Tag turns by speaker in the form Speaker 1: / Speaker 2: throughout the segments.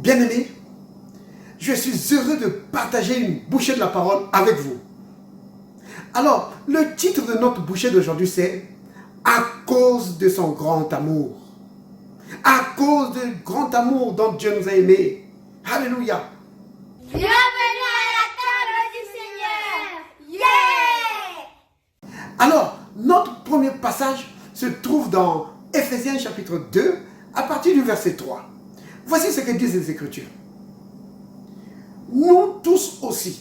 Speaker 1: Bien-aimés, je suis heureux de partager une bouchée de la parole avec vous. Alors, le titre de notre bouchée d'aujourd'hui, c'est « À cause de son grand amour ». À cause du grand amour dont Dieu nous a aimés. Alléluia.
Speaker 2: Bienvenue à la table du Seigneur. Yeah!
Speaker 1: Alors, notre premier passage se trouve dans Ephésiens chapitre 2, à partir du verset 3. Voici ce que disent les Écritures. Nous tous aussi,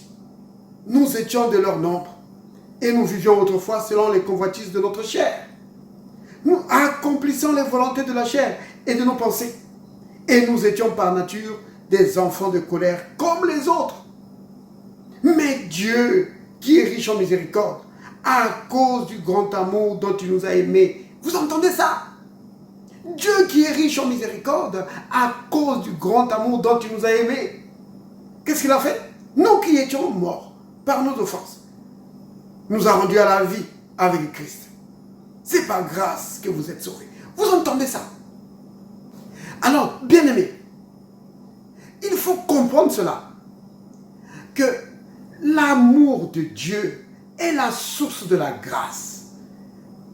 Speaker 1: nous étions de leur nombre, et nous vivions autrefois selon les convoitises de notre chair. Nous accomplissons les volontés de la chair et de nos pensées. Et nous étions par nature des enfants de colère comme les autres. Mais Dieu, qui est riche en miséricorde, à cause du grand amour dont il nous a aimés, vous entendez ça? Dieu qui est riche en miséricorde, à cause du grand amour dont il nous a aimés. Qu'est-ce qu'il a fait? Nous qui étions morts par nos offenses, nous a rendus à la vie avec Christ. C'est par grâce que vous êtes sauvés. Vous entendez ça? Alors, bien-aimés, il faut comprendre cela, que l'amour de Dieu est la source de la grâce.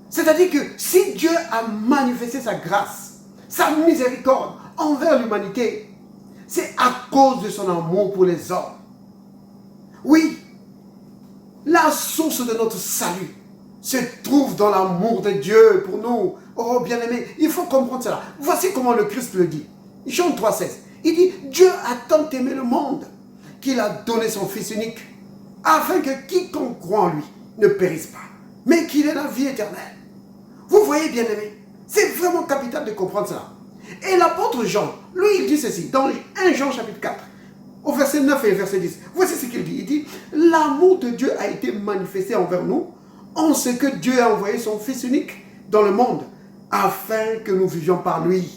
Speaker 1: C'est-à-dire que si Dieu a manifesté sa grâce, sa miséricorde envers l'humanité, c'est à cause de son amour pour les hommes. Oui, la source de notre salut se trouve dans l'amour de Dieu pour nous. Oh bien-aimés, il faut comprendre cela. Voici comment le Christ le dit. Jean 3,16. Il dit, Dieu a tant aimé le monde qu'il a donné son Fils unique, afin que quiconque croit en lui ne périsse pas, mais qu'il ait la vie éternelle. Vous voyez, bien-aimés, c'est vraiment capital de comprendre cela. Et l'apôtre Jean, lui, il dit ceci, dans 1 Jean chapitre 4, au verset 9 et verset 10. Voici ce qu'il dit. Il dit, l'amour de Dieu a été manifesté envers nous, en ce que Dieu a envoyé son Fils unique dans le monde, afin que nous vivions par lui.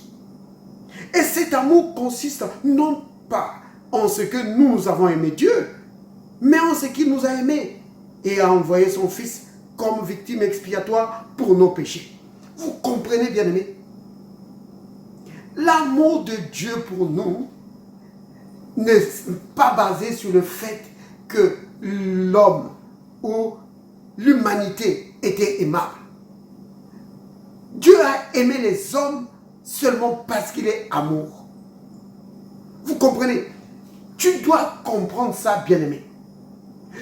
Speaker 1: Et cet amour consiste non pas en ce que nous avons aimé Dieu, mais en ce qu'il nous a aimés et a envoyé son Fils comme victime expiatoire pour nos péchés. Vous comprenez, bien-aimés? L'amour de Dieu pour nous n'est pas basé sur le fait que l'homme ou l'humanité était aimable. Dieu a aimé les hommes seulement parce qu'il est amour. Vous comprenez? Tu dois comprendre ça, bien-aimé.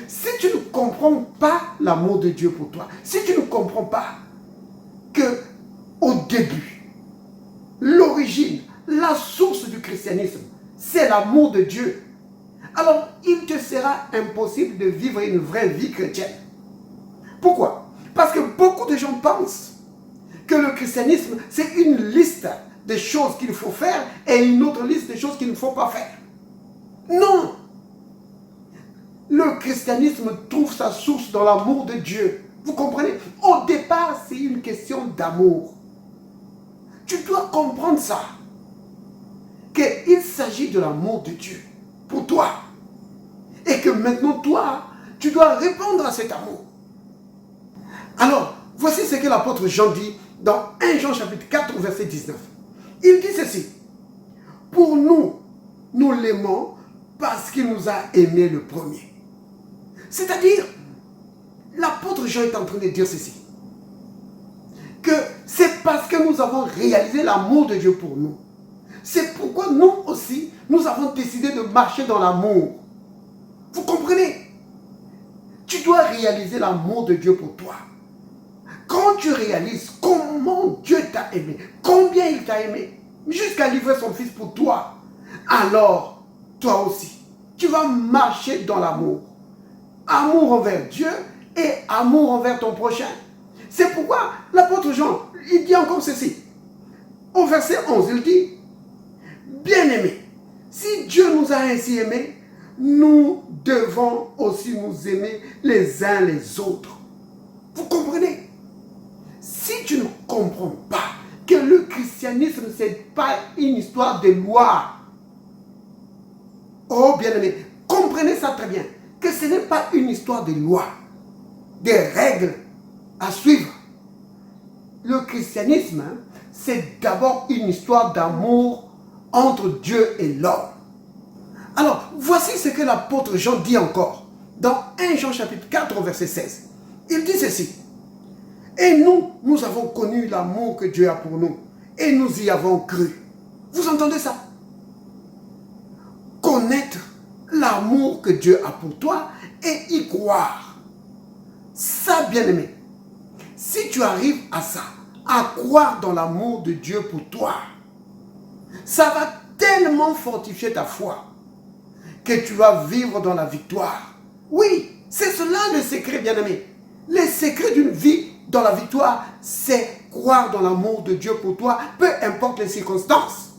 Speaker 1: Si tu ne comprends pas l'amour de Dieu pour toi, si tu ne comprends pas que au début, l'origine, la source du christianisme, c'est l'amour de Dieu, alors il te sera impossible de vivre une vraie vie chrétienne. Pourquoi? Parce que beaucoup de gens pensent que le christianisme, c'est une liste de choses qu'il faut faire et une autre liste de choses qu'il ne faut pas faire. Non! Le christianisme trouve sa source dans l'amour de Dieu. Vous comprenez? Au départ, c'est une question d'amour. Tu dois comprendre ça. Qu'il s'agit de l'amour de Dieu pour toi. Et que maintenant, toi, tu dois répondre à cet amour. Alors, voici ce que l'apôtre Jean dit dans 1 Jean chapitre 4, verset 19. Il dit ceci. Pour nous, nous l'aimons parce qu'il nous a aimés le premier. C'est-à-dire, l'apôtre Jean est en train de dire ceci. Que c'est parce que nous avons réalisé l'amour de Dieu pour nous. C'est pourquoi nous aussi, nous avons décidé de marcher dans l'amour. Vous comprenez? Tu dois réaliser l'amour de Dieu pour toi. Quand tu réalises comment Dieu t'a aimé, combien il t'a aimé, jusqu'à livrer son Fils pour toi, alors, toi aussi, tu vas marcher dans l'amour. Amour envers Dieu et amour envers ton prochain. C'est pourquoi l'apôtre Jean, il dit encore ceci. Au verset 11, il dit, bien-aimés, si Dieu nous a ainsi aimés, nous devons aussi nous aimer les uns les autres. Vous comprenez? Si tu ne comprends pas que le christianisme, ce n'est pas une histoire de loi. Oh bien-aimés, comprenez ça très bien. Que ce n'est pas une histoire de loi, des règles à suivre. Le christianisme, c'est d'abord une histoire d'amour entre Dieu et l'homme. Alors, voici ce que l'apôtre Jean dit encore. Dans 1 Jean chapitre 4, verset 16. Il dit ceci. Et nous avons connu l'amour que Dieu a pour nous. Et nous y avons cru. Vous entendez ça? Connaître l'amour que Dieu a pour toi et y croire. Ça, bien-aimé, si tu arrives à ça, à croire dans l'amour de Dieu pour toi, ça va tellement fortifier ta foi que tu vas vivre dans la victoire. Oui, c'est cela le secret, bien-aimé. Le secret d'une vie dans la victoire, c'est croire dans l'amour de Dieu pour toi, peu importe les circonstances.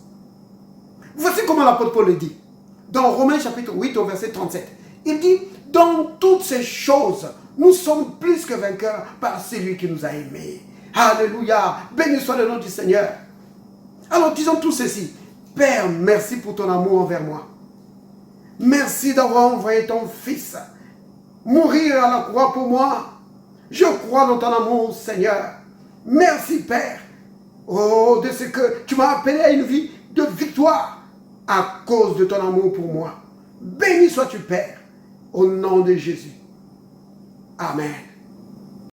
Speaker 1: Voici comment l'apôtre Paul le dit. Dans Romains chapitre 8 au verset 37. Il dit, dans toutes ces choses, nous sommes plus que vainqueurs par celui qui nous a aimés. Alléluia. Béni soit le nom du Seigneur. Alors disons tout ceci. Père, merci pour ton amour envers moi. Merci d'avoir envoyé ton Fils mourir à la croix pour moi. Je crois dans ton amour, Seigneur. Merci, Père. Oh, de ce que tu m'as appelé à une vie de victoire à cause de ton amour pour moi. Béni sois-tu, Père, au nom de Jésus. Amen.